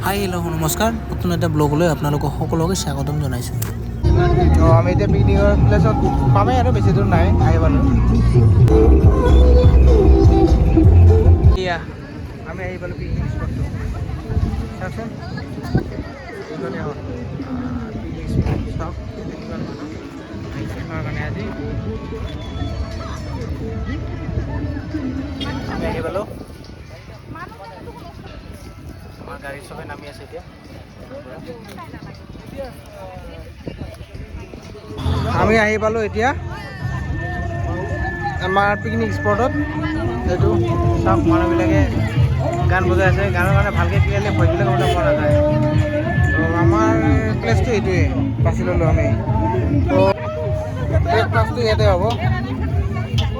Hi hello' নমস্কাৰ, নতুন এটা ব্লগলৈ আপোনালোকক সকলোকে স্বাগতম জনাইছোঁ। আমি এতিয়া পিকনিকৰ প্লেচত পামেই আৰু বেছি দূৰ নাই, আহি পালোঁ। আমি আহি পালোঁ পিকনিক স্পটটো। চাওকচোন ধুনীয়া হ'ল পিকনিক স্পট। চাওক কিমান মানুহ আহিছে খোৱাৰ কাৰণে আজি। আমি আহি পালোঁ। আমাৰ গাড়ী চবে নামি আছে এতিয়া। আমি আহি পালোঁ এতিয়া আমাৰ পিকনিক স্পটত। এইটো চাওক মানুহবিলাকে গান বজাই আছে। গানৰ কাৰণে ভালকৈ ক্লিয়াৰলি ভইচবিলাক শুনা পোৱা নাযায়। তো আমাৰ প্লেচটো এইটোৱে বাছি ল'লোঁ আমি। তো ব্ৰেকফাষ্টটো ইয়াতে হ'ব।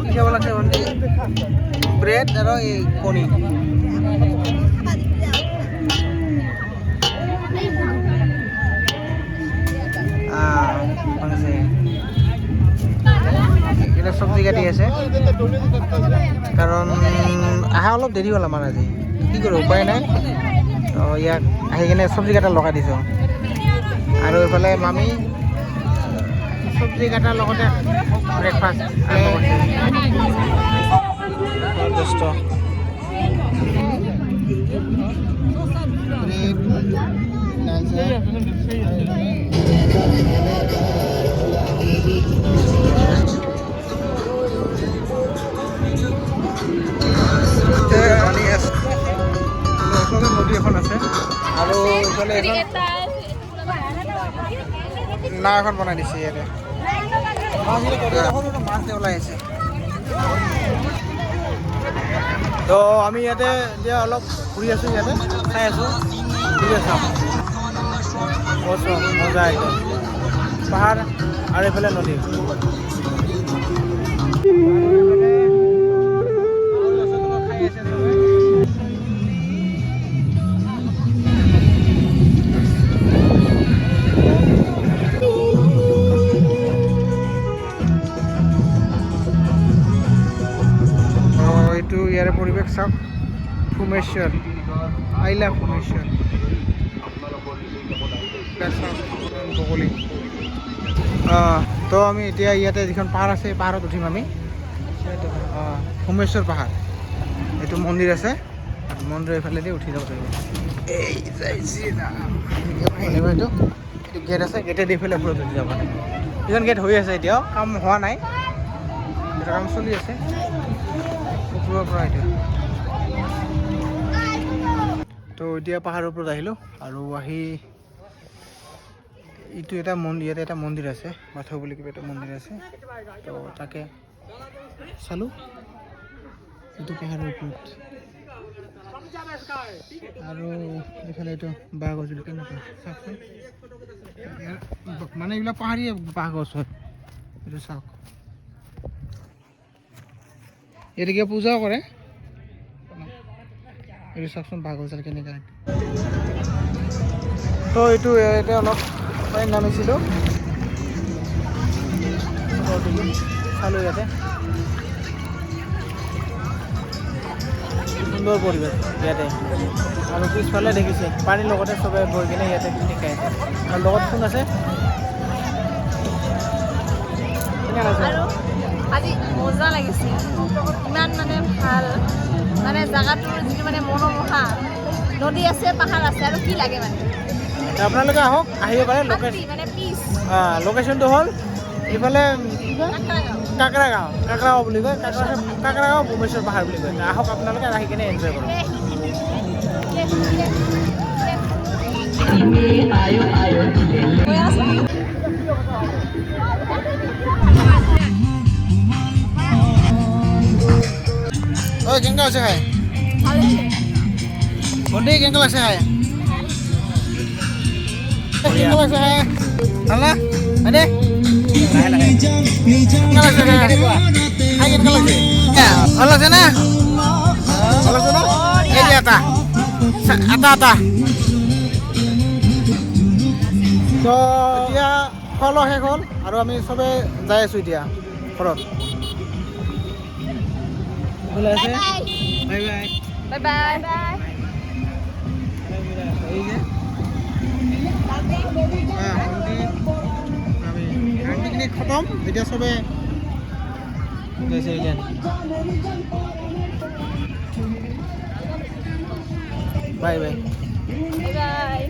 কি খাব লাগছে ভণ্টি? ব্ৰেড আৰু এই কণী। এতিয়া চব্জি কাটি আছে কাৰণ আহা অলপ দেৰি হ'ল আমাৰ আজি। কি কৰোঁ, উপায় নাই। তো ইয়াক আহি কিনে চব্জি কাটা লগাই দিছোঁ। আৰু এইফালে মামী চব্জি কাটাৰ লগতে ব্ৰেকফাষ্ট আৰম্ভ কৰিছে। নদী এখন আছে আৰু এইফালে নাও এখন বনাই দিছে ইয়াতে। মাছ ওলাই আছে। তো আমি ইয়াতে এতিয়া অলপ ঘূৰি আছোঁ, ইয়াতে চাই আছোঁ। ঠিক আছে, মজা একদম পাহাৰ আৰু এইফালে নদী। এইটো ইয়াৰে পৰিৱেশ চাওক। Bhumeswar, I love Bhumeswar. তো আমি এতিয়া ইয়াতে যিখন পাহাৰ আছে, পাহাৰত উঠিম আমি। ভূমেশ্বৰ পাহাৰ, এইটো মন্দিৰ আছে। মন্দিৰৰ এইফালেদি উঠি যাব পাৰিব। এইটো গেট আছে, গেটেদি এইফালে ওপৰত উঠি যাব লাগিব। এইখন গেট হৈ আছে, এতিয়াও কাম হোৱা নাই, এটা কাম চলি আছে ওপৰৰ পৰা। এইটো তো এতিয়া পাহাৰৰ ওপৰত আহিলোঁ আৰু আহি এইটো এটা মন্দিৰ, ইয়াতে এটা মন্দিৰ আছে, বাথৌ বুলি কিবা এটা মন্দিৰ আছে। তো তাকে চালোঁ। এইটো পাহাৰৰ ওপৰত আৰু এইফালে এইটো বাঁহ গছ কেনেকুৱা চাওকচোন। মানে এইবিলাক পাহাৰীয়া বাঁহ গছ হয়। এইটো চাওক, ইয়াতে কিবা পূজাও কৰে। এইটো চাওকচোন বাঁহ গছ কেনেকুৱা। তো এইটো ইয়াতে অলপ নামিছিলোঁ, চালোঁ ইয়াতে। সুন্দৰ পৰিৱেশ ইয়াতে। আৰু পিছফালে দেখিছে পানীৰ লগতে চবে গৈ কিনে ইয়াতে পিকনিক খাই আছে। আৰু লগত কোন আছে? আৰু আজি মজা লাগিছে, ইমান মানে ভাল, মানে জাগাটোৰ যিটো মানে মনোমোহা, নদী আছে, পাহাৰ আছে, আৰু কি লাগে মানে। আপোনালোকে আহক, আহিব পাৰে। লোকেশ্যনটো হ'ল এইফালে কাকৰাগাঁও, কাকৰাগাঁও বুলি কয়। কাকৰাগাঁও ভূমেশ্বৰ পাহাৰ বুলি কয়। আহক আপোনালোকে, আহি কিনে এনজয় কৰক। ঐ কেনেকুৱা হৈছে খাই? ভণ্টি কেনেকুৱা লাগিছে খাই? কেনেকুৱা লাগিছে খাই? ভাল না? হয়নে? কেনেকুৱা লাগিছে খাই? খাই কেনেকুৱা লাগিছে? ভাল লাগিছে না? ভাল লাগিছে না? এই যে এটা তো এতিয়া খোৱা লোৱা শেষ হ'ল আৰু আমি চবে যাই আছোঁ এতিয়া ঘৰত। Bye bye. এই যে হলদি খতম এতিয়া চবে গৈছে বাই বাই। বাই।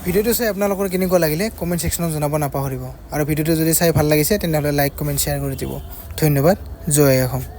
ভিডিঅ'টো চাই আপোনালোকৰ কেনেকুৱা লাগিলে কমেণ্ট ছেকশ্যনত জনাব নাপাহৰিব আৰু ভিডিঅ'টো যদি চাই ভাল লাগিছে তেনেহ'লে লাইক কমেণ্ট শ্বেয়াৰ কৰি দিব। ধন্যবাদ। জয় অসম।